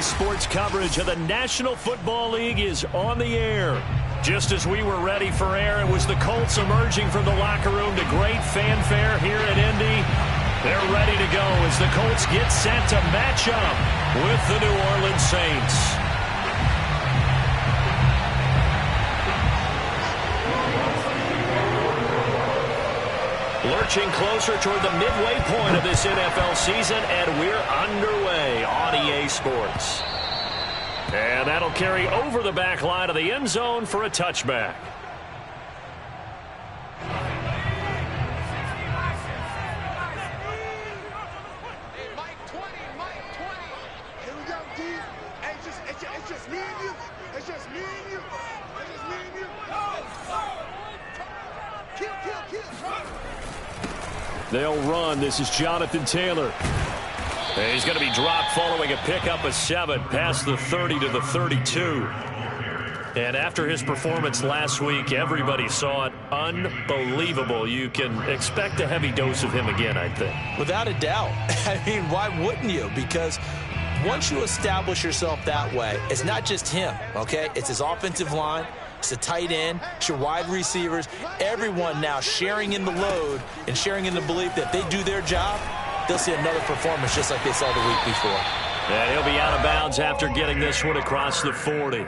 Sports coverage of the National Football League is on the air. Just as we were ready for air, it was the Colts emerging from the locker room to great fanfare here at Indy. They're ready to go as the Colts get set to match up with the New Orleans Saints. Lurching closer toward the midway point of this NFL season, and we're underway on EA Sports. And that'll carry over the back line of the end zone for a touchback. They'll run. This is Jonathan Taylor. And he's going to be dropped following a pickup of 7 past the 30 to the 32. And after his performance last week, everybody saw it. Unbelievable. You can expect a heavy dose of him again, I think. Without a doubt. I mean, why wouldn't you? Because once you establish yourself that way, it's not just him, okay? It's his offensive line. It's the tight end, it's your wide receivers, everyone now sharing in the load and sharing in the belief that they do their job, they'll see another performance just like they saw the week before. And he'll be out of bounds after getting this one across the 40.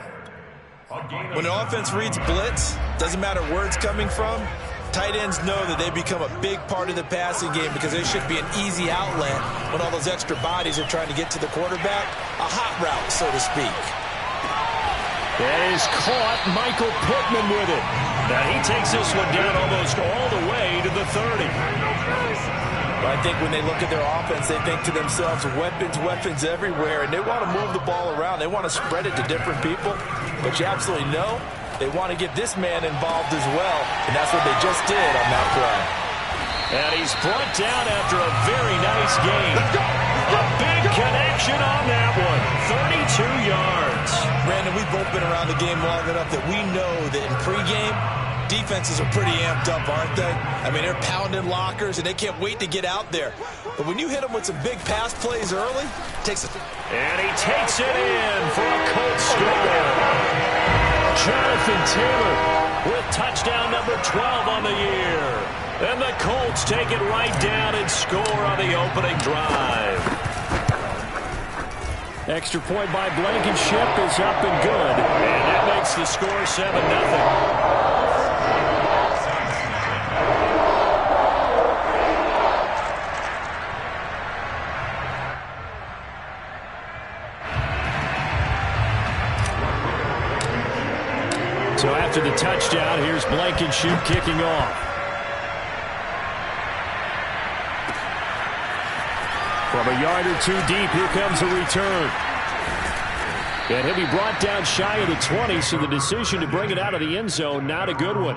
When the offense reads blitz, doesn't matter where it's coming from, tight ends know that they become a big part of the passing game because they should be an easy outlet when all those extra bodies are trying to get to the quarterback, a hot route, so to speak. That is caught. Michael Pittman with it. Now he takes this one down almost all the way to the 30. I think when they look at their offense, they think to themselves, weapons everywhere, and they want to move the ball around. They want to spread it to different people. But you absolutely know they want to get this man involved as well, and that's what they just did on that play. And he's brought down after a very nice game. A big connection on that one. 32 yards. Brandon, we've both been around the game long enough that we know that in pregame, defenses are pretty amped up, aren't they? I mean, they're pounding lockers, and they can't wait to get out there. But when you hit them with some big pass plays early, it takes a... And he takes it in for a Colts score. Jonathan Taylor with touchdown number 12 on the year. And the Colts take it right down and score on the opening drive. Extra point by Blankenship is up and good. And that makes the score 7-0. So after the touchdown, here's Blankenship kicking off. From a yard or two deep, here comes a return. And he'll be brought down shy of the 20, so the decision to bring it out of the end zone, not a good one.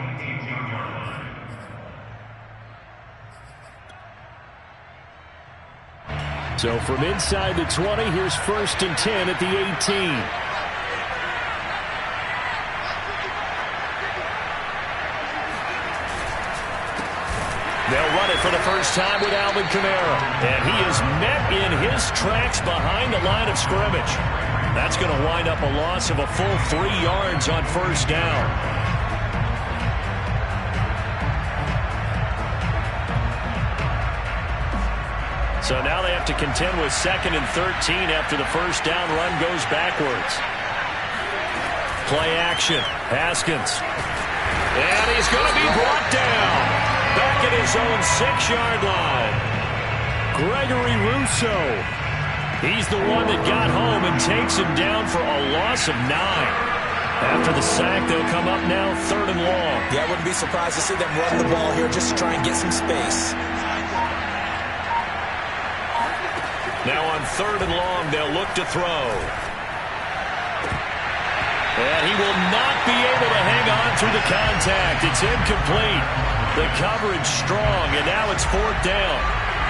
So from inside the 20, here's 1st and 10 at the 18. They'll run it for the first time with Alvin Kamara. And he is met in his tracks behind the line of scrimmage. That's going to wind up a loss of a full 3 yards on 1st down. So now they have to contend with 2nd and 13 after the 1st down run goes backwards. Play action. Haskins. And he's going to be brought down. Back at his own 6-yard line. Gregory Rousseau. He's the one that got home and takes him down for a loss of 9. After the sack, they'll come up now 3rd and long. Yeah, I wouldn't be surprised to see them run the ball here just to try and get some space. Now on 3rd and long, they'll look to throw. And he will not be able to hang on through the contact. It's incomplete. The coverage strong, and now it's 4th down.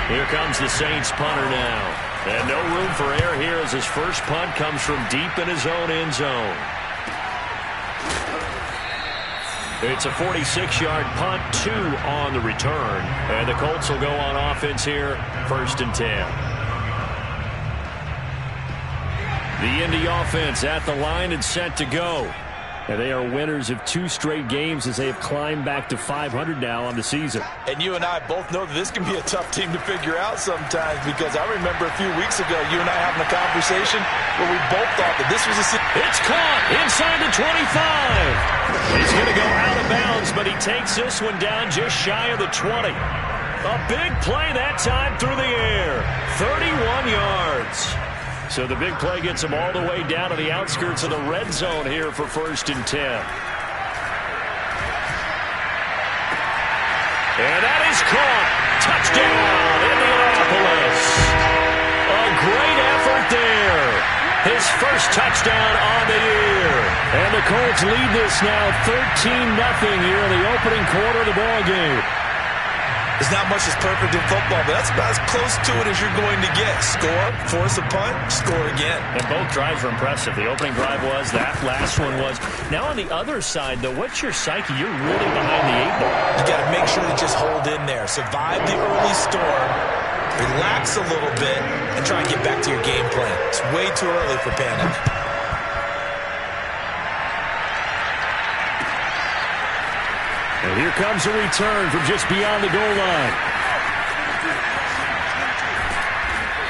Here comes the Saints punter now. And no room for error here as his first punt comes from deep in his own end zone. It's a 46-yard punt, 2 on the return. And the Colts will go on offense here, 1st and 10. The Indy offense at the line and set to go. And they are winners of 2 straight games as they have climbed back to 500 now on the season. And you and I both know that this can be a tough team to figure out sometimes, because I remember a few weeks ago you and I having a conversation where we both thought that this was a... It's caught inside the 25. He's going to go out of bounds, but he takes this one down just shy of the 20. A big play that time through the air. 31 yards. So the big play gets him all the way down to the outskirts of the red zone here for 1st and 10. And that is caught. Touchdown, Indianapolis. A great effort there. His first touchdown on the year. And the Colts lead this now 13-0 here in the opening quarter of the ball game. There's not much that's perfect in football, but that's about as close to it as you're going to get. Score, force a punt, score again. And both drives were impressive. The opening drive was, that last one was. Now on the other side, though, what's your psyche? You're really behind the 8 ball. You got to make sure to just hold in there. Survive the early storm, relax a little bit, and try and get back to your game plan. It's way too early for panic. And here comes a return from just beyond the goal line.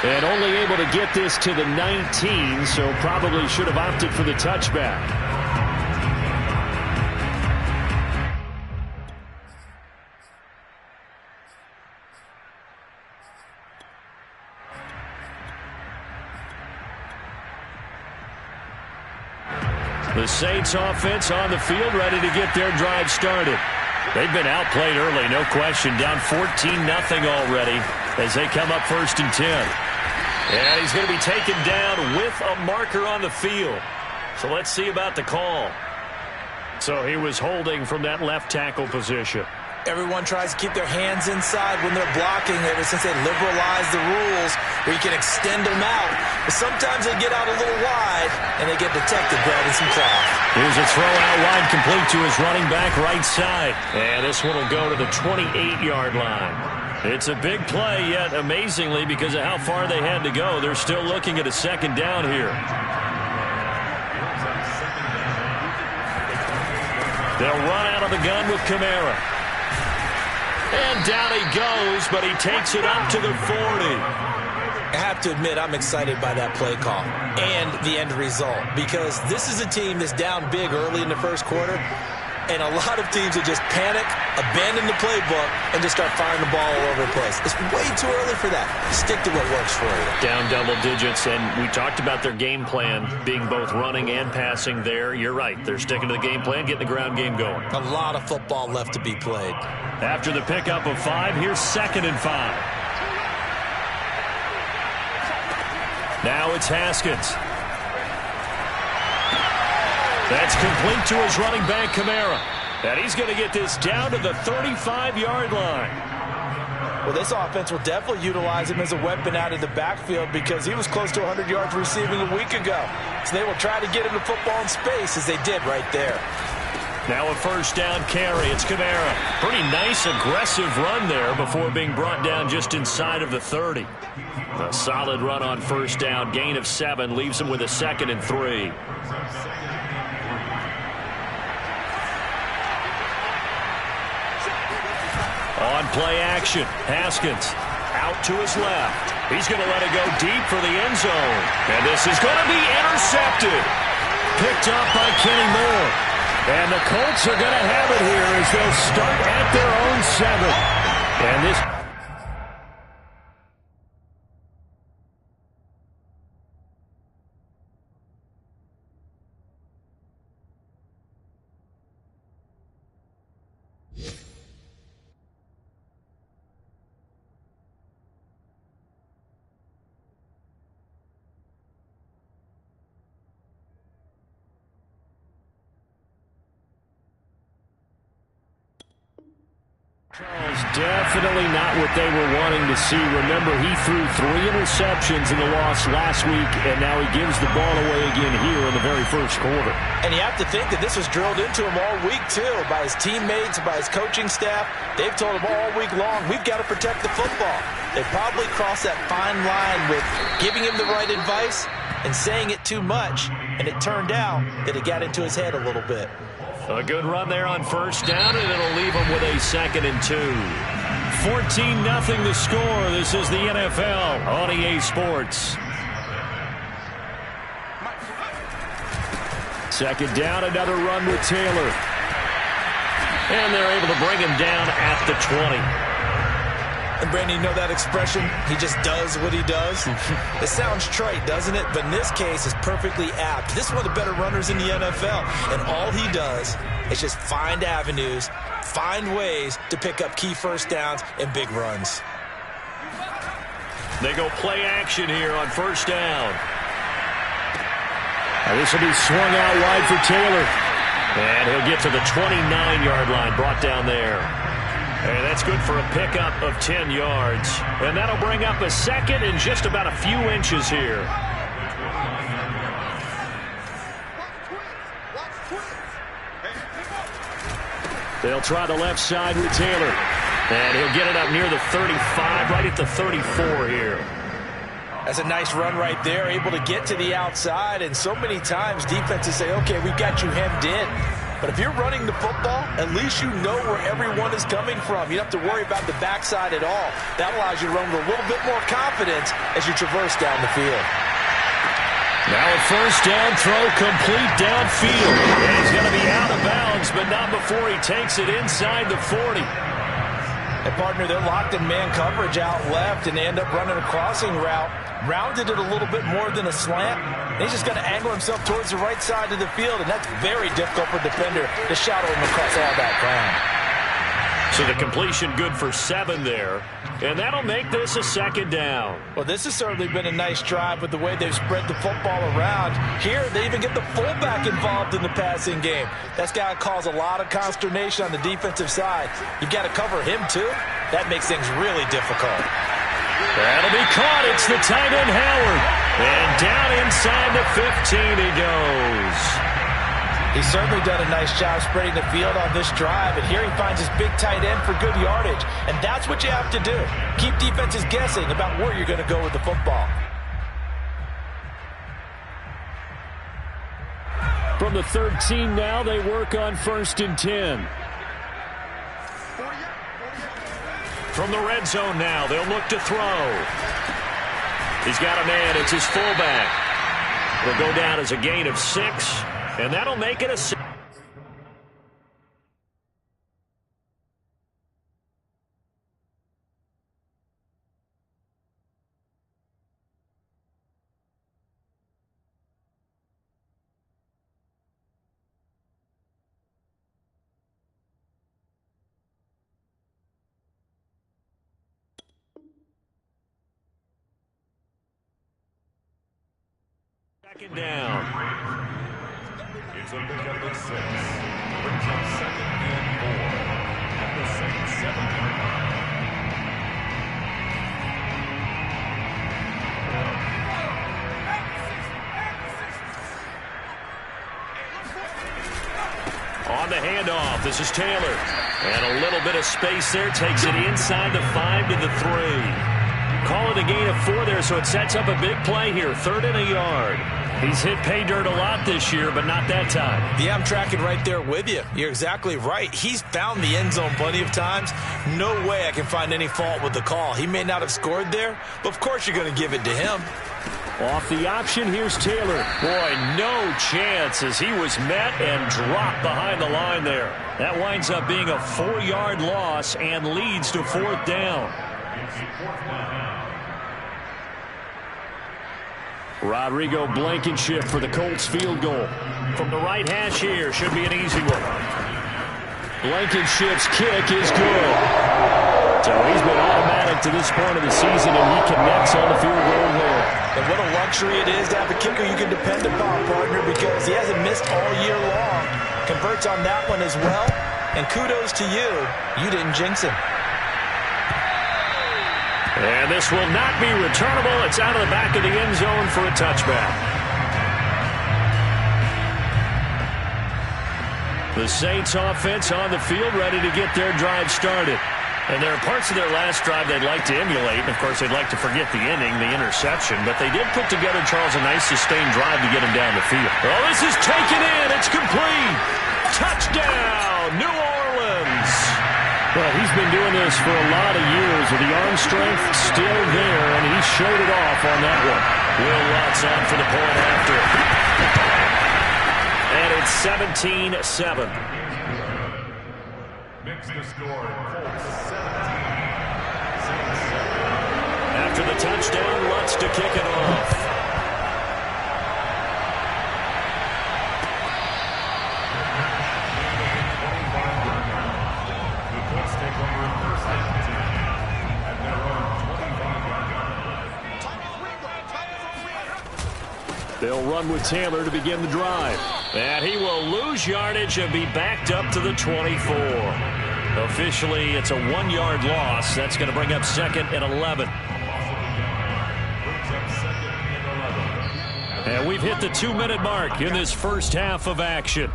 And only able to get this to the 19, so probably should have opted for the touchback. The Saints offense on the field, ready to get their drive started. They've been outplayed early, no question. Down 14-0 already as they come up 1st and 10. And he's going to be taken down with a marker on the field. So let's see about the call. So he was holding from that left tackle position. Everyone tries to keep their hands inside when they're blocking ever since they liberalized the rules where you can extend them out. But sometimes they get out a little wide and they get detected grabbing some cloth. Here's a throw out wide, complete to his running back right side. And this one will go to the 28-yard line. It's a big play, yet amazingly, because of how far they had to go, they're still looking at a 2nd down here. They'll run out of the gun with Kamara. And down he goes, but he takes it up to the 40. I have to admit, I'm excited by that play call and the end result, because this is a team that's down big early in the 1st quarter, and a lot of teams will just panic, abandon the playbook, and just start firing the ball all over the place. It's way too early for that. Stick to what works for you. Down double digits, and we talked about their game plan being both running and passing there. You're right. They're sticking to the game plan, getting the ground game going. A lot of football left to be played. After the pickup of 5, here's 2nd and 5. Now it's Haskins. That's complete to his running back, Kamara. And he's going to get this down to the 35-yard line. Well, this offense will definitely utilize him as a weapon out of the backfield, because he was close to 100 yards receiving a week ago. So they will try to get him the football in space, as they did right there. Now a 1st down carry. It's Kamara. Pretty nice, aggressive run there before being brought down just inside of the 30. A solid run on 1st down. Gain of 7 leaves him with a 2nd and 3. On play action, Haskins out to his left. He's going to let it go deep for the end zone. And this is going to be intercepted. Picked up by Kenny Moore. And the Colts are going to have it here as they'll start at their own 7. And this... Definitely not what they were wanting to see. Remember, he threw 3 interceptions in the loss last week, and now he gives the ball away again here in the very 1st quarter. And you have to think that this was drilled into him all week, too, by his teammates, by his coaching staff. They've told him all week long, we've got to protect the football. They probably crossed that fine line with giving him the right advice and saying it too much, and it turned out that it got into his head a little bit. A good run there on first down, and it'll leave him with a 2nd and 2. 14-0 the score. This is the NFL on EA Sports. 2nd down, another run with Taylor. And they're able to bring him down at the 20. And Brandon, you know that expression, he just does what he does? It sounds trite, doesn't it? But in this case, it's perfectly apt. This is one of the better runners in the NFL. And all he does is just find avenues, find ways to pick up key first downs and big runs. They go play action here on first down. And this will be swung out wide for Taylor. And he'll get to the 29-yard line, brought down there. And that's good for a pickup of 10 yards. And that'll bring up a 2nd and just about a few inches here. They'll try the left side with Taylor. And he'll get it up near the 35, right at the 34 here. That's a nice run right there, able to get to the outside. And so many times defenses say, okay, we've got you hemmed in. But if you're running the football, at least you know where everyone is coming from. You don't have to worry about the backside at all. That allows you to run with a little bit more confidence as you traverse down the field. Now a first down throw, complete downfield. And he's going to be out of bounds, but not before he takes it inside the 40. And partner, they're locked in man coverage out left, and they end up running a crossing route. Rounded it a little bit more than a slant. And he's just going to angle himself towards the right side of the field, and that's very difficult for a defender to shadow him across all that ground. So the completion good for 7 there, and that'll make this a 2nd down. Well, this has certainly been a nice drive with the way they've spread the football around. Here, they even get the fullback involved in the passing game. That's got to cause a lot of consternation on the defensive side. You've got to cover him, too. That makes things really difficult. That'll be caught. It's the tight end, Howard. And down inside the 15 he goes. He's certainly done a nice job spreading the field on this drive. And here he finds his big tight end for good yardage. And that's what you have to do. Keep defenses guessing about where you're going to go with the football. From the 13 now, they work on 1st and 10. From the red zone now, they'll look to throw. He's got a man. It's his fullback. It'll go down as a gain of 6, and that'll make it a 6. Second down. It's a pickup of 6. Brings up 2nd and 4. At the Saints 7-yard line. On the handoff, this is Taylor. And a little bit of space there. Takes it inside the 5 to the 3. Call it a gain of 4 there, so it sets up a big play here. 3rd and a yard. He's hit pay dirt a lot this year, but not that time. Yeah, I'm tracking right there with you. You're exactly right. He's found the end zone plenty of times. No way I can find any fault with the call. He may not have scored there, but of course you're going to give it to him. Off the option, here's Taylor. Boy, no chance as he was met and dropped behind the line there. That winds up being a 4-yard loss and leads to 4th down. Rodrigo Blankenship for the Colts field goal. From the right hash here, should be an easy one. Blankenship's kick is good. So he's been automatic to this point of the season, and he connects on the field goal there. And what a luxury it is to have a kicker you can depend upon, partner, because he hasn't missed all year long. Converts on that one as well. And kudos to you. You didn't jinx him. And this will not be returnable. It's out of the back of the end zone for a touchback. The Saints offense on the field, ready to get their drive started. And there are parts of their last drive they'd like to emulate. And, of course, they'd like to forget the inning, the interception. But they did put together, Charles, a nice sustained drive to get him down the field. Oh, this is taken in. It's complete. Touchdown, New Orleans. Well, he's been doing this for a lot of years with the arm strength still there, and he showed it off on that one. Will Lutz on for the point after. And it's 17-7. Mix the score. Colts 17. After the touchdown, Lutz to kick it off. They'll run with Taylor to begin the drive. And he will lose yardage and be backed up to the 24. Officially, it's a 1-yard loss. That's going to bring up 2nd and 11. And we've hit the 2-minute mark in this first half of action.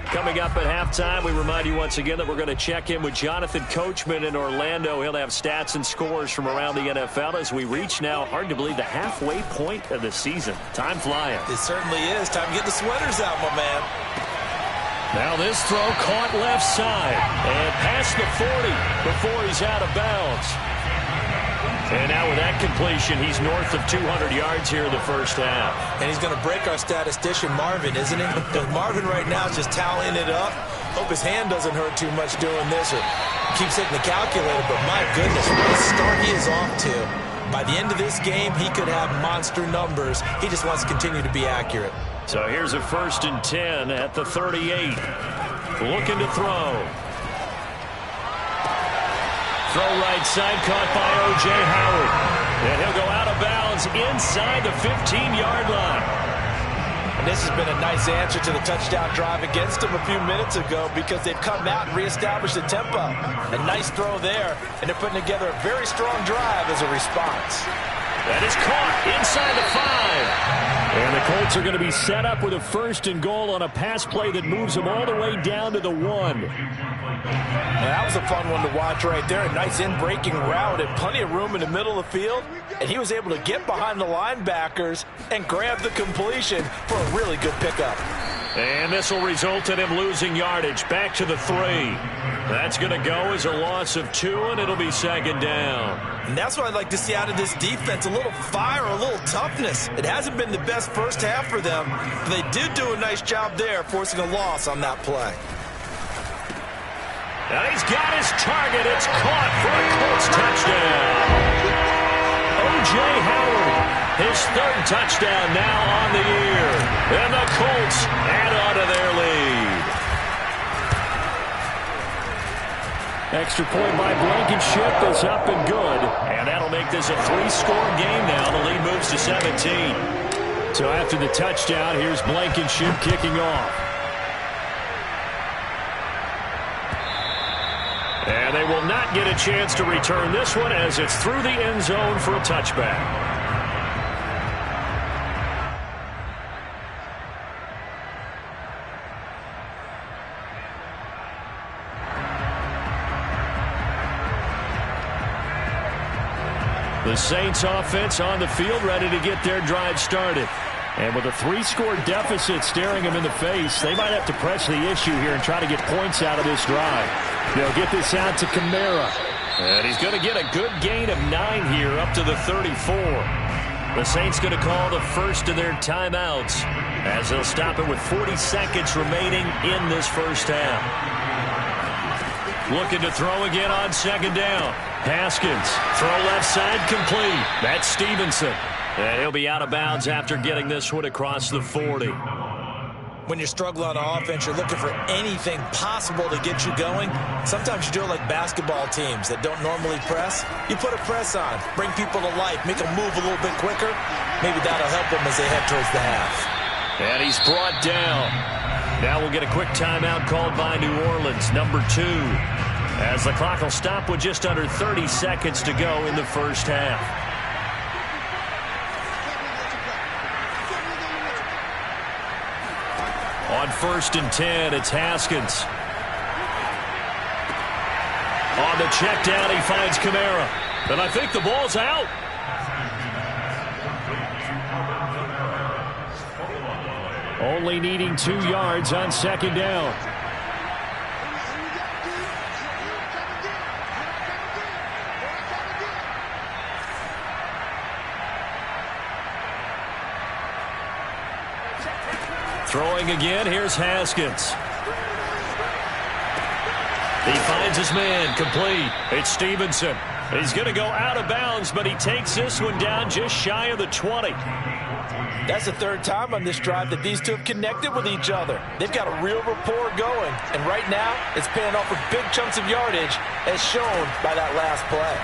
Coming up at halftime, we remind you once again that we're going to check in with Jonathan Coachman in Orlando. He'll have stats and scores from around the NFL as we reach now, hard to believe, the halfway point of the season. Time flying. It certainly is. Time to get the sweaters out, my man. Now this throw caught left side and past the 40 before he's out of bounds. And now with that completion, he's north of 200 yards here in the first half. And he's going to break our statistician, Marvin, isn't he? Because Marvin right now is just tallying it up. Hope his hand doesn't hurt too much doing this or keeps hitting the calculator. But my goodness, what a start he is off to. By the end of this game, he could have monster numbers. He just wants to continue to be accurate. So here's a 1st and 10 at the 38. Looking to throw. Throw right side, caught by O.J. Howard. And he'll go out of bounds inside the 15-yard line. And this has been a nice answer to the touchdown drive against them a few minutes ago because they've come out and reestablished the tempo. A nice throw there, and they're putting together a very strong drive as a response. That is caught inside the 5. And the Colts are going to be set up with a 1st and goal on a pass play that moves them all the way down to the 1. That was a fun one to watch right there. A nice in-breaking route and plenty of room in the middle of the field. And he was able to get behind the linebackers and grab the completion for a really good pickup. And this will result in him losing yardage back to the 3. That's going to go as a loss of 2, and it'll be 2nd down. And that's what I'd like to see out of this defense, a little fire, a little toughness. It hasn't been the best first half for them, but they did do a nice job there, forcing a loss on that play. Now he's got his target. It's caught for a Colts touchdown. O.J. Howard, his 3rd touchdown now on the year. And the Colts add on to their lead. Extra point by Blankenship is up and good. And that'll make this a 3-score game now. The lead moves to 17. So after the touchdown, here's Blankenship kicking off. And they will not get a chance to return this one as it's through the end zone for a touchback. The Saints offense on the field ready to get their drive started. And with a 3-score deficit staring them in the face, they might have to press the issue here and try to get points out of this drive. They'll get this out to Kamara. And he's going to get a good gain of 9 here up to the 34. The Saints going to call the first of their timeouts as they'll stop it with 40 seconds remaining in this first half. Looking to throw again on 2nd down. Haskins, throw left side complete. That's Stevenson. And he'll be out of bounds after getting this one across the 40. When you're struggling on offense, you're looking for anything possible to get you going. Sometimes you do it like basketball teams that don't normally press. You put a press on, bring people to life, make them move a little bit quicker. Maybe that'll help them as they head towards the half. And he's brought down. Now we'll get a quick timeout called by New Orleans, number 2. As the clock will stop with just under 30 seconds to go in the first half. On 1st and 10, it's Haskins. On the check down, he finds Kamara. And I think the ball's out. Only needing 2 yards on second down. Throwing again, here's Haskins. He finds his man, complete. It's Stevenson. He's going to go out of bounds, but he takes this one down just shy of the 20. That's the third time on this drive that these two have connected with each other. They've got a real rapport going, and right now it's paying off with big chunks of yardage, as shown by that last play.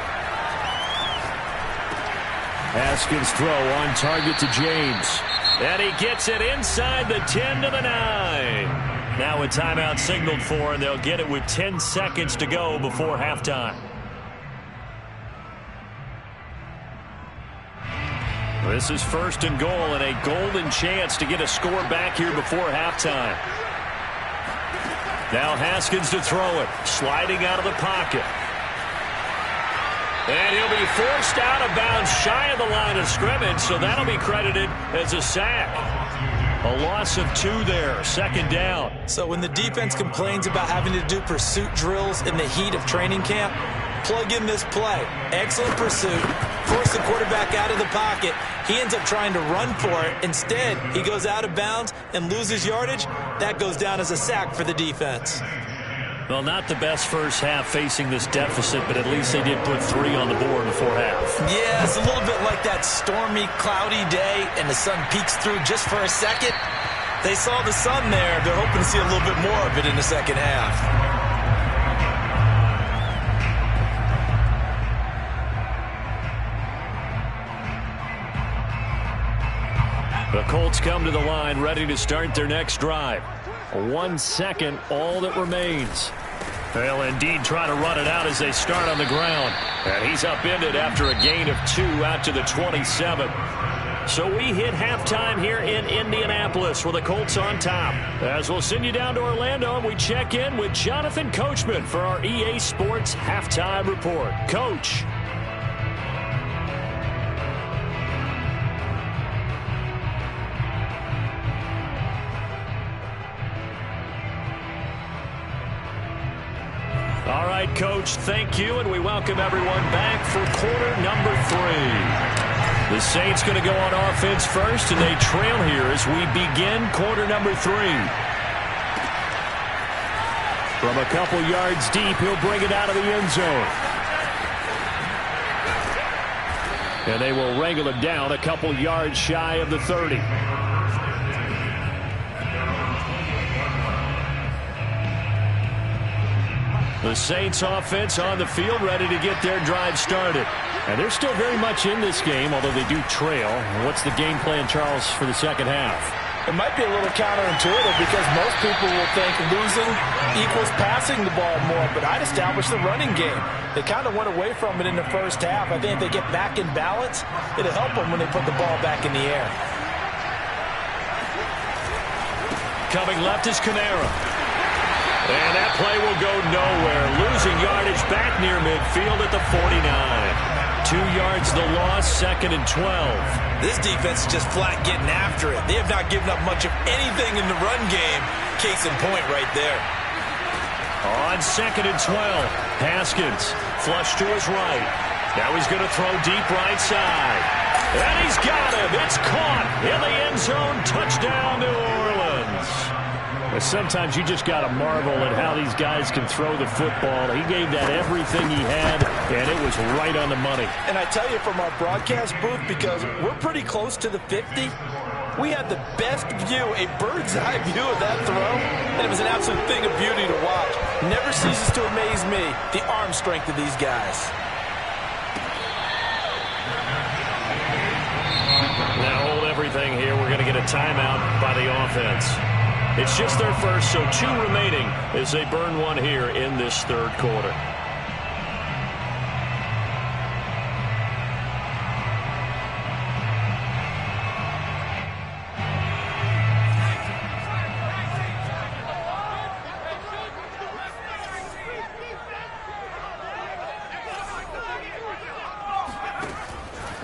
Haskins' throw on target to James. And he gets it inside the 10 to the 9. Now a timeout signaled for, and they'll get it with 10 seconds to go before halftime. This is 1st and goal, and a golden chance to get a score back here before halftime. Now Haskins to throw it, sliding out of the pocket. And he'll be forced out of bounds shy of the line of scrimmage, so that'll be credited as a sack. A loss of 2 there, 2nd down. So when the defense complains about having to do pursuit drills in the heat of training camp, plug in this play. Excellent pursuit. Force the quarterback out of the pocket. He ends up trying to run for it. Instead, he goes out of bounds and loses yardage. That goes down as a sack for the defense. Well, not the best first half facing this deficit, but at least they did put 3 on the board before half. Yeah, it's a little bit like that stormy, cloudy day, and the sun peeks through just for a second. They saw the sun there. They're hoping to see a little bit more of it in the second half. The Colts come to the line, ready to start their next drive. 1 second, all that remains. They'll indeed try to run it out as they start on the ground. And he's upended after a gain of 2 out to the 27. So we hit halftime here in Indianapolis with the Colts on top. As we'll send you down to Orlando, and we check in with Jonathan Coachman for our EA Sports Halftime Report. Coach. All right, Coach, thank you, and we welcome everyone back for quarter number 3. The Saints going to go on offense first, and they trail here as we begin quarter number 3. From a couple yards deep, he'll bring it out of the end zone. And they will wrangle him down a couple yards shy of the 30. The Saints offense on the field, ready to get their drive started. And they're still very much in this game, although they do trail. What's the game plan, Charles, for the second half? It might be a little counterintuitive because most people will think losing equals passing the ball more, but I'd establish the running game. They kind of went away from it in the first half. I think if they get back in balance, it'll help them when they put the ball back in the air. Coming left is Kamara. And that play will go nowhere. Losing yardage back near midfield at the 49. 2 yards the loss, 2nd and 12. This defense is just flat getting after it. They have not given up much of anything in the run game. Case in point right there. On 2nd and 12, Haskins flush to his right. Now he's going to throw deep right side. And he's got him. It's caught in the end zone. Touchdown, New Orleans. Sometimes you just got to marvel at how these guys can throw the football. He gave that everything he had, and it was right on the money. And I tell you, from our broadcast booth, because we're pretty close to the 50, we had the best view, a bird's eye view of that throw, and it was an absolute thing of beauty to watch. Never ceases to amaze me, the arm strength of these guys. Now hold everything here. We're going to get a timeout by the offense. It's just their first, so 2 remaining as they burn 1 here in this third quarter.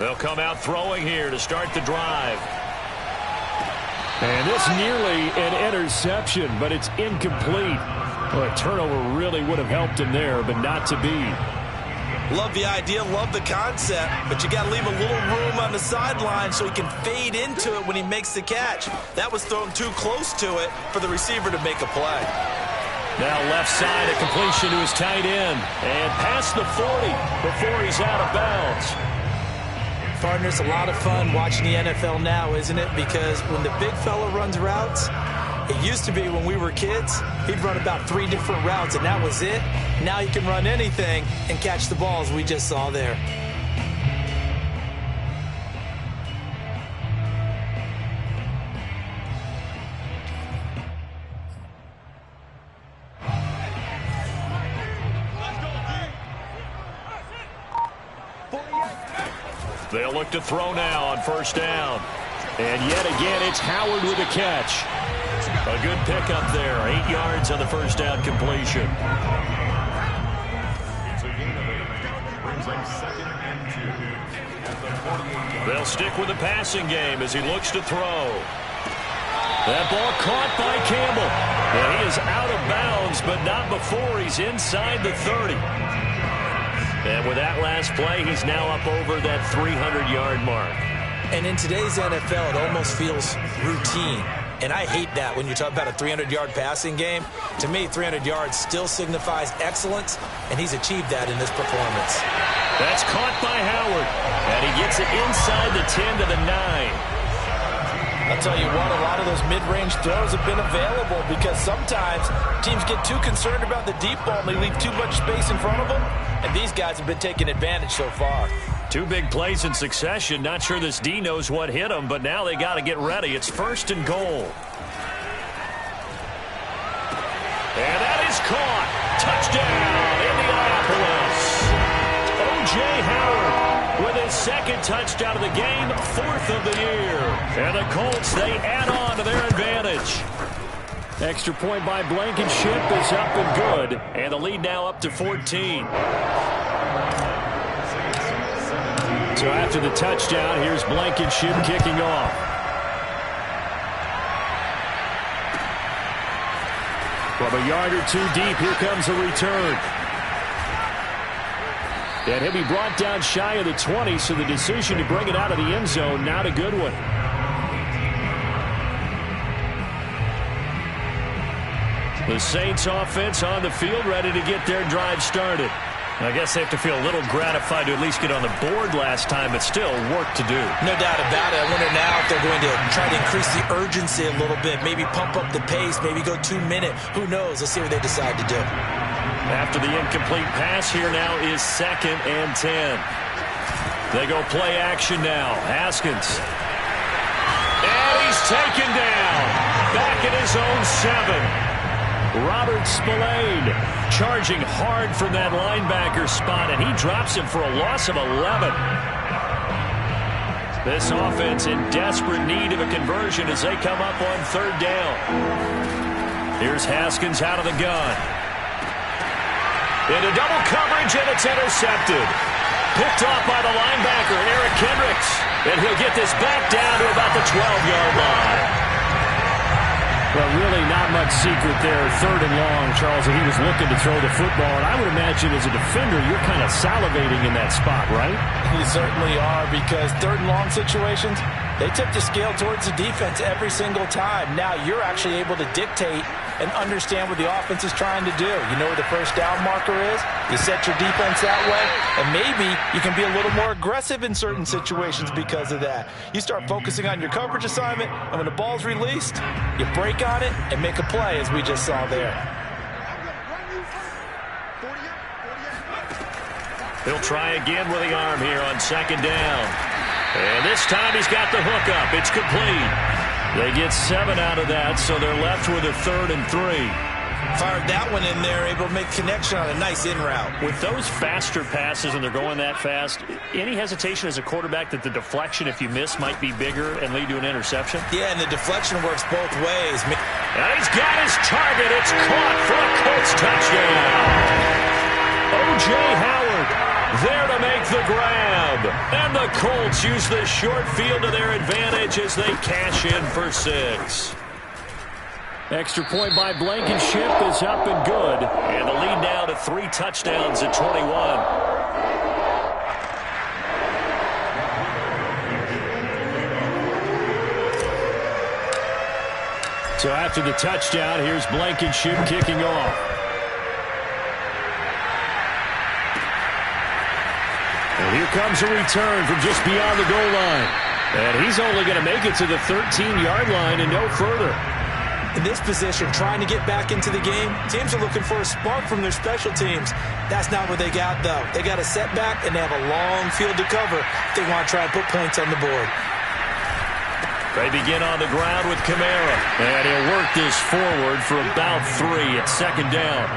They'll come out throwing here to start the drive. And this nearly an interception, but it's incomplete. Well, a turnover really would have helped him there, but not to be. Love the idea, love the concept, but you got to leave a little room on the sideline so he can fade into it when he makes the catch. That was thrown too close to it for the receiver to make a play. Now left side, a completion to his tight end. And past the 40 before he's out of bounds. Partner, it's a lot of fun watching the NFL now, isn't it? Because when the big fella runs routes, it used to be when we were kids, he'd run about 3 different routes, and that was it. Now he can run anything and catch the balls we just saw there. They'll look to throw now on first down. And yet again, it's Howard with a catch. A good pickup there. 8 yards on the first down completion. It's a gain of 8. Brings up 2nd and 2. At the 48. They'll stick with the passing game as he looks to throw. That ball caught by Campbell. And he is out of bounds, but not before he's inside the 30. And with that last play, he's now up over that 300-yard mark. And in today's NFL, it almost feels routine. And I hate that when you talk about a 300-yard passing game. To me, 300 yards still signifies excellence, and he's achieved that in this performance. That's caught by Howard, and he gets it inside the 10 to the 9. I'll tell you what, a lot of those mid-range throws have been available because sometimes teams get too concerned about the deep ball and they leave too much space in front of them, and these guys have been taking advantage so far. 2 big plays in succession. Not sure this D knows what hit him, but now they got to get ready. It's 1st and goal. And that is caught. Touchdown, Indianapolis. O.J. Howard with his 2nd touchdown of the game, 4th of the year. And the Colts, they add on to their advantage. Extra point by Blankenship is up and good. And the lead now up to 14. So after the touchdown, here's Blankenship kicking off. From a yard or 2 deep, here comes a return. And he'll be brought down shy of the 20, so the decision to bring it out of the end zone, not a good one. The Saints offense on the field, ready to get their drive started. I guess they have to feel a little gratified to at least get on the board last time, but still work to do. No doubt about it. I wonder now if they're going to try to increase the urgency a little bit, maybe pump up the pace, maybe go 2-minute. Who knows? Let's see what they decide to do. After the incomplete pass, here now is 2nd and 10. They go play action now. Haskins. And he's taken down. Back at his own 7. Robert Spillane charging hard from that linebacker spot, and he drops him for a loss of 11. This offense in desperate need of a conversion as they come up on 3rd down. Here's Haskins out of the gun. Into double coverage, and it's intercepted. Picked off by the linebacker, Eric Kendricks. And he'll get this back down to about the 12-yard line. Well, really not much secret there. 3rd and long, Charles, and he was looking to throw the football. And I would imagine as a defender, you're kind of salivating in that spot, right? You certainly are, because 3rd and long situations, they tip the scale towards the defense every single time. Now you're actually able to dictate and understand what the offense is trying to do. You know where the first down marker is. You set your defense that way, and maybe you can be a little more aggressive in certain situations because of that. You start focusing on your coverage assignment, and when the ball's released, you break on it and make a play, as we just saw there. He'll try again with the arm here on 2nd down. And this time he's got the hook up. It's complete. They get 7 out of that, so they're left with a 3rd and 3. Fired that one in there, able to make connection on a nice in route. With those faster passes and they're going that fast, any hesitation as a quarterback that the deflection, if you miss, might be bigger and lead to an interception? Yeah, and the deflection works both ways. And he's got his target. It's caught for a Colts touchdown. O.J. Howard There to make the grab. And the Colts use the short field to their advantage as they cash in for 6. Extra point by Blankenship is up and good. And the lead now to 3 touchdowns at 21. So after the touchdown, here's Blankenship kicking off. And here comes a return from just beyond the goal line. And he's only going to make it to the 13-yard line and no further. In this position, trying to get back into the game, teams are looking for a spark from their special teams. That's not what they got, though. They got a setback, and they have a long field to cover if they want to try and put points on the board. They begin on the ground with Kamara. And he'll work this forward for about 3 at 2nd down.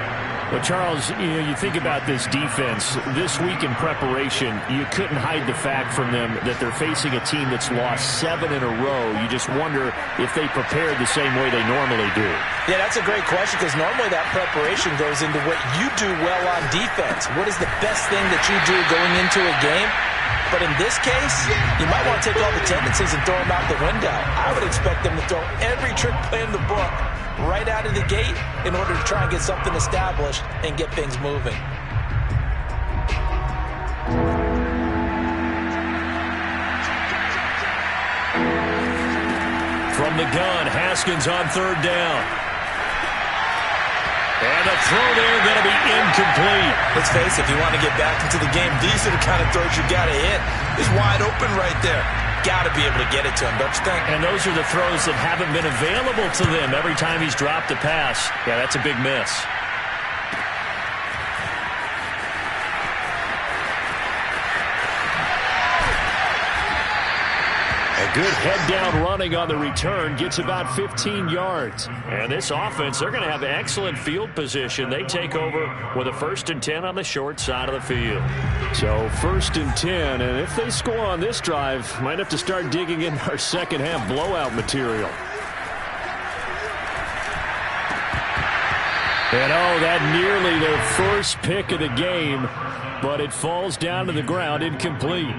Well, Charles, you think about this defense. This week in preparation, you couldn't hide the fact from them that they're facing a team that's lost 7 in a row. You just wonder if they prepared the same way they normally do. Yeah, that's a great question because normally that preparation goes into what you do well on defense. What is the best thing that you do going into a game? But in this case, you might want to take all the tendencies and throw them out the window. I would expect them to throw every trick play in the book right out of the gate in order to try and get something established and get things moving. From the gun, Haskins on 3rd down. And the throw there going to be incomplete. Let's face it, if you want to get back into the game, these are the kind of throws you got to hit. He's wide open right there. Got to be able to get it to him, don't you think? And those are the throws that haven't been available to them every time he's dropped a pass. Yeah, that's a big miss. Good head-down running on the return. Gets about 15 yards. And this offense, they're going to have excellent field position. They take over with a 1st and 10 on the short side of the field. So 1st and 10. And if they score on this drive, might have to start digging in our second-half blowout material. And, that nearly their first pick of the game. But it falls down to the ground incomplete.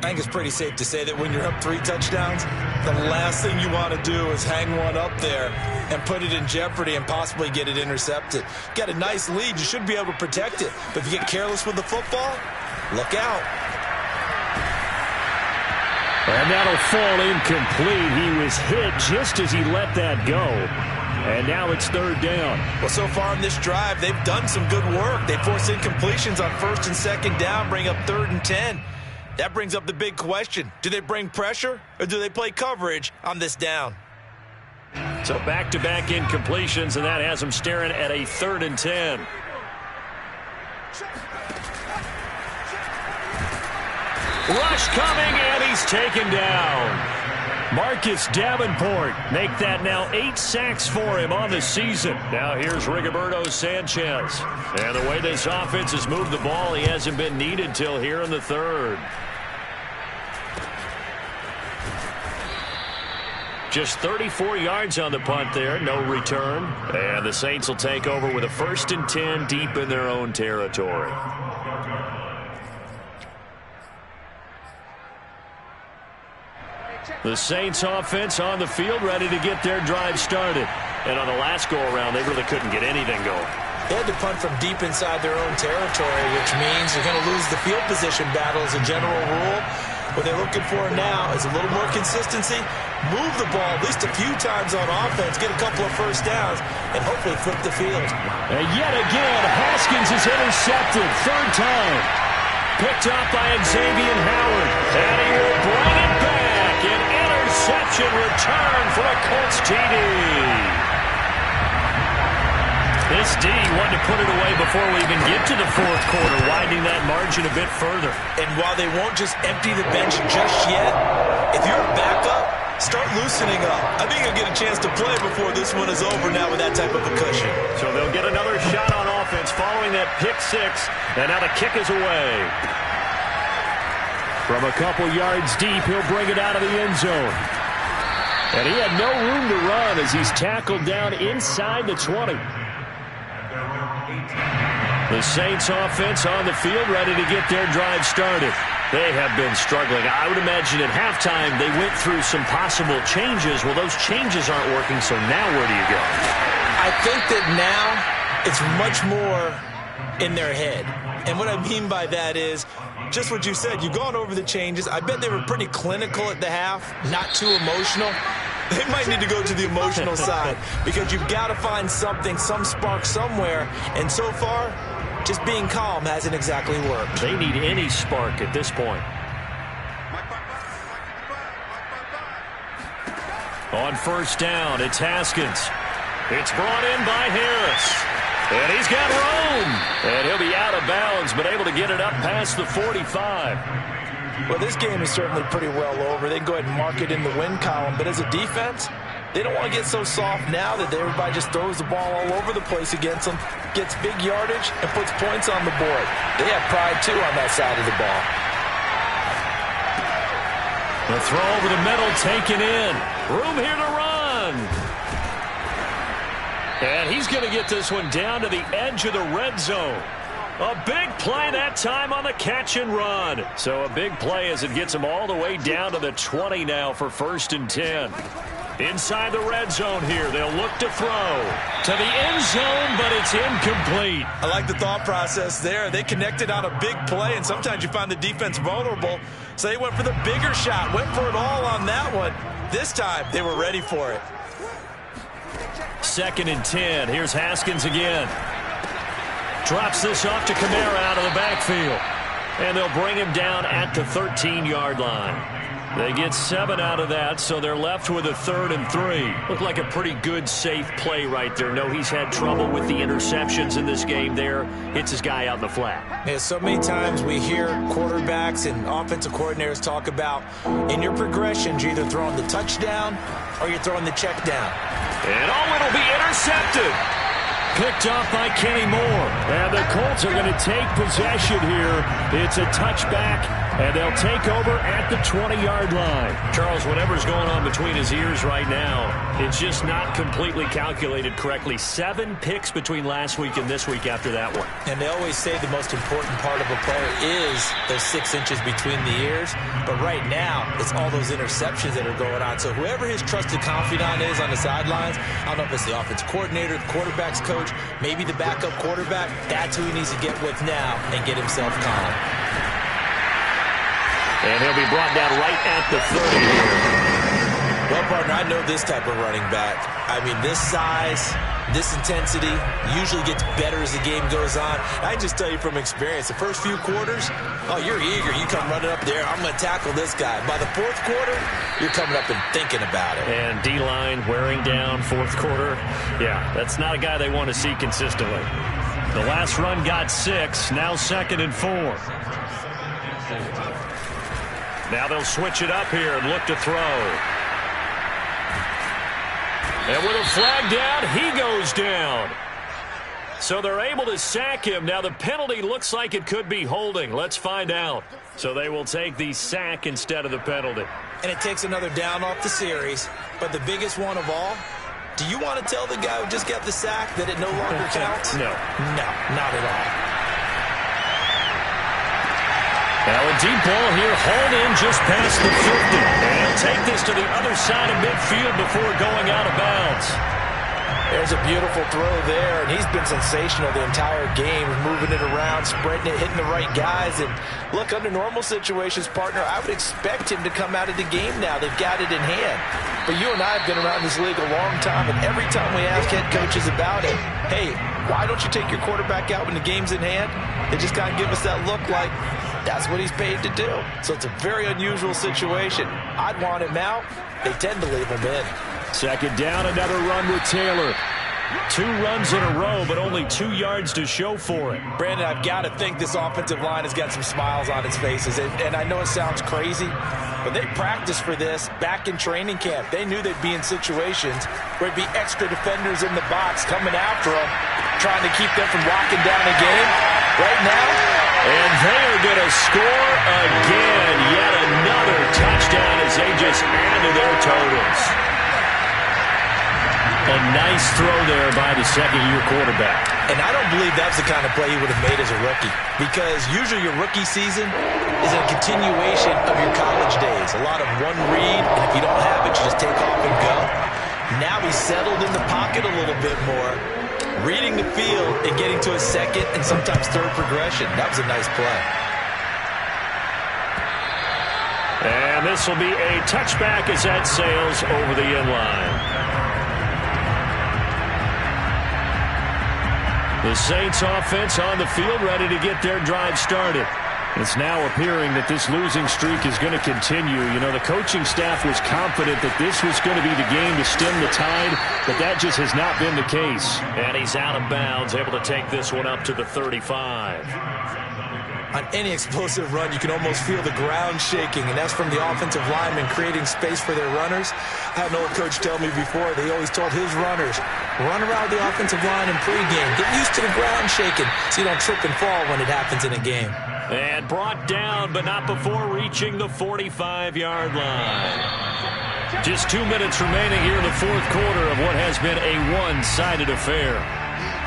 I think it's pretty safe to say that when you're up 3 touchdowns, the last thing you want to do is hang one up there and put it in jeopardy and possibly get it intercepted. Got a nice lead. You should be able to protect it. But if you get careless with the football, look out. And that'll fall incomplete. He was hit just as he let that go. And now it's 3rd down. Well, so far in this drive, they've done some good work. They force incompletions on 1st and 2nd down, bring up 3rd and 10. That brings up the big question. Do they bring pressure or do they play coverage on this down? So back-to-back incompletions, and that has them staring at a 3rd and 10. Rush coming, and he's taken down. Marcus Davenport make that now 8 sacks for him on the season. Now here's Rigoberto Sanchez. And the way this offense has moved the ball, he hasn't been needed till here in the 3rd. Just 34 yards on the punt there, no return. And the Saints will take over with a 1st and 10 deep in their own territory. The Saints offense on the field, ready to get their drive started. And on the last go-around, they really couldn't get anything going. They had to punt from deep inside their own territory, which means you're going to lose the field position battle as a general rule. What they're looking for now is a little more consistency, move the ball at least a few times on offense, get a couple of 1st downs, and hopefully flip the field. And yet again, Haskins is intercepted. 3rd time. Picked up by Xavier Howard. And he will bring it back. An interception return for a Colts TD. This D wanted to put it away before we even get to the 4th quarter, widening that margin a bit further. And while they won't just empty the bench just yet, if you're a backup, start loosening up. I think you'll get a chance to play before this one is over now with that type of a cushion. So they'll get another shot on offense following that pick 6, and now the kick is away. From a couple yards deep, he'll bring it out of the end zone. And he had no room to run as he's tackled down inside the 20. The Saints offense on the field, ready to get their drive started. They have been struggling. I would imagine at halftime they went through some possible changes. Well, those changes aren't working, so now where do you go? I think that now it's much more in their head. And what I mean by that is just what you said. You've gone over the changes. I bet they were pretty clinical at the half, not too emotional. They might need to go to the emotional side because you've got to find something, some spark somewhere. And so far, just being calm hasn't exactly worked. They need any spark at this point. On first down, it's Haskins. It's brought in by Harris. And he's got room. And he'll be out of bounds, but able to get it up past the 45. Well, this game is certainly pretty well over. They can go ahead and mark it in the win column. But as a defense, they don't want to get so soft now that everybody just throws the ball all over the place against them, gets big yardage, and puts points on the board. They have pride, too, on that side of the ball. The throw over the middle taken in. Room here to run. And he's going to get this one down to the edge of the red zone. A big play that time on the catch and run. So a big play as it gets him all the way down to the 20 now for 1st and 10. Inside the red zone here, they'll look to throw to the end zone, but it's incomplete. I like the thought process there. They connected on a big play, and sometimes you find the defense vulnerable. So they went for the bigger shot, went for it all on that one. This time, they were ready for it. 2nd and 10. Here's Haskins again. Drops this off to Kamara out of the backfield. And they'll bring him down at the 13-yard line. They get 7 out of that, so they're left with a 3rd and 3. Looked like a pretty good, safe play right there. No, he's had trouble with the interceptions in this game there. Hits his guy out in the flat. Yeah, so many times we hear quarterbacks and offensive coordinators talk about in your progressions, you're either throwing the touchdown or you're throwing the check down. And it'll be intercepted. Picked off by Kenny Moore. And the Colts are going to take possession here. It's a touchback, and they'll take over at the 20-yard line. Charles, whatever's going on between his ears right now, it's just not completely calculated correctly. 7 picks between last week and this week after that one. And they always say the most important part of a player is those 6 inches between the ears. But right now, it's all those interceptions that are going on. So whoever his trusted confidant is on the sidelines, I don't know if it's the offensive coordinator, the quarterback's coach, maybe the backup quarterback, that's who he needs to get with now and get himself calm. And he'll be brought down right at the 30 here. Well, partner, I know this type of running back. I mean, this size, this intensity usually gets better as the game goes on. I just tell you from experience, the first few quarters, oh, you're eager. You come running up there, I'm going to tackle this guy. By the 4th quarter, you're coming up and thinking about it. And D-line wearing down 4th quarter. Yeah, that's not a guy they want to see consistently. The last run got 6, now 2nd and 4. Now they'll switch it up here and look to throw. And with a flag down, he goes down. So they're able to sack him. Now the penalty looks like it could be holding. Let's find out. So they will take the sack instead of the penalty. And it takes another down off the series. But the biggest one of all, do you want to tell the guy who just got the sack that it no longer counts? No. No, not at all. Now a deep ball here, hauled in just past the 50. And he'll take this to the other side of midfield before going out of bounds. There's a beautiful throw there, and he's been sensational the entire game, moving it around, spreading it, hitting the right guys. And look, under normal situations, partner, I would expect him to come out of the game now. They've got it in hand. But you and I have been around this league a long time, and every time we ask head coaches about it, hey, why don't you take your quarterback out when the game's in hand? They just kind of give us that look like that's what he's paid to do. So it's a very unusual situation. I'd want him out. They tend to leave him in. 2nd down, another run with Taylor. 2 runs in a row, but only 2 yards to show for it. Brandon, I've got to think this offensive line has got some smiles on its faces. And I know it sounds crazy, but they practiced for this back in training camp. They knew they'd be in situations where there'd be extra defenders in the box coming after them, trying to keep them from locking down the game. Right now, and they are going to score again. Yet another touchdown as they just add to their totals. A nice throw there by the 2nd-year quarterback. And I don't believe that was the kind of play he would have made as a rookie, because usually your rookie season is a continuation of your college days. A lot of one read, and if you don't have it, you just take off and go. Now he's settled in the pocket a little bit more, reading the field and getting to a second and sometimes third progression. That was a nice play. And this will be a touchback as that sails over the end line. The Saints offense on the field, ready to get their drive started. It's now appearing that this losing streak is going to continue. You know, the coaching staff was confident that this was going to be the game to stem the tide, but that just has not been the case. And he's out of bounds, able to take this one up to the 35. On any explosive run, you can almost feel the ground shaking, and that's from the offensive linemen creating space for their runners. I had an old coach tell me before, they always told his runners, run around the offensive line in pregame. Get used to the ground shaking so you don't trip and fall when it happens in a game. And brought down, but not before reaching the 45-yard line. Just 2 minutes remaining here in the fourth quarter of what has been a one-sided affair.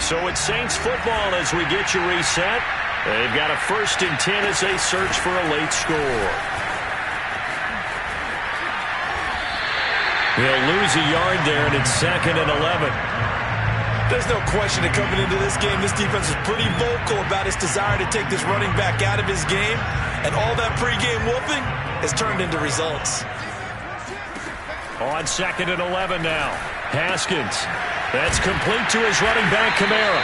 So it's Saints football as we get you reset. They've got a 1st and 10 as they search for a late score. They'll lose a yard there, and it's 2nd and 11. There's no question that coming into this game, this defense is pretty vocal about its desire to take this running back out of his game, and all that pregame whooping has turned into results. On 2nd and 11 now. Haskins. That's complete to his running back, Kamara.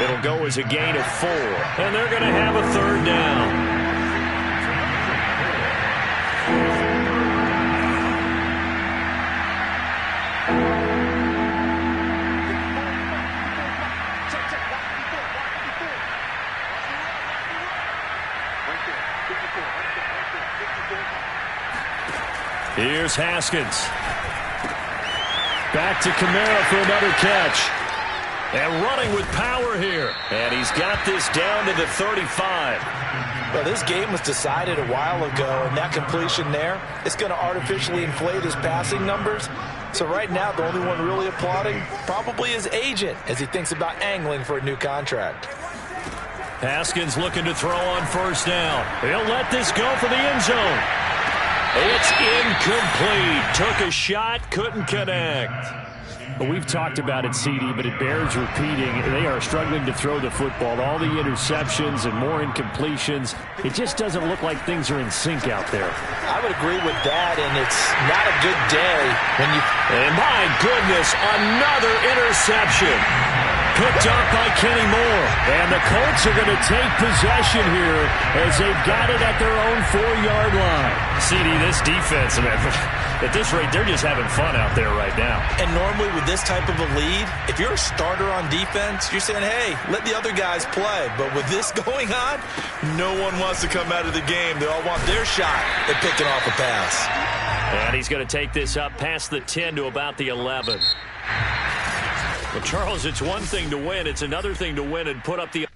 It'll go as a gain of 4, and they're going to have a 3rd down. Here's Haskins. Back to Kamara for another catch. And running with power here. And he's got this down to the 35. Well, this game was decided a while ago, and that completion there, it's going to artificially inflate his passing numbers. So right now, the only one really applauding probably his agent as he thinks about angling for a new contract. Haskins looking to throw on 1st down. He'll let this go for the end zone. It's incomplete. Took a shot, couldn't connect. Well, we've talked about it, CD, but it bears repeating. They are struggling to throw the football. All the interceptions and more incompletions. It just doesn't look like things are in sync out there. I would agree with that, and it's not a good day when you... And my goodness, another interception. Picked up by Kenny Moore. And the Colts are going to take possession here as they've got it at their own 4-yard line. CD, this defense, man, at this rate, they're just having fun out there right now. And normally with this type of a lead, if you're a starter on defense, you're saying, hey, let the other guys play. But with this going on, no one wants to come out of the game. They all want their shot at picking off a pass. And he's going to take this up past the 10 to about the 11. Well, Charles, it's one thing to win. It's another thing to win and put up the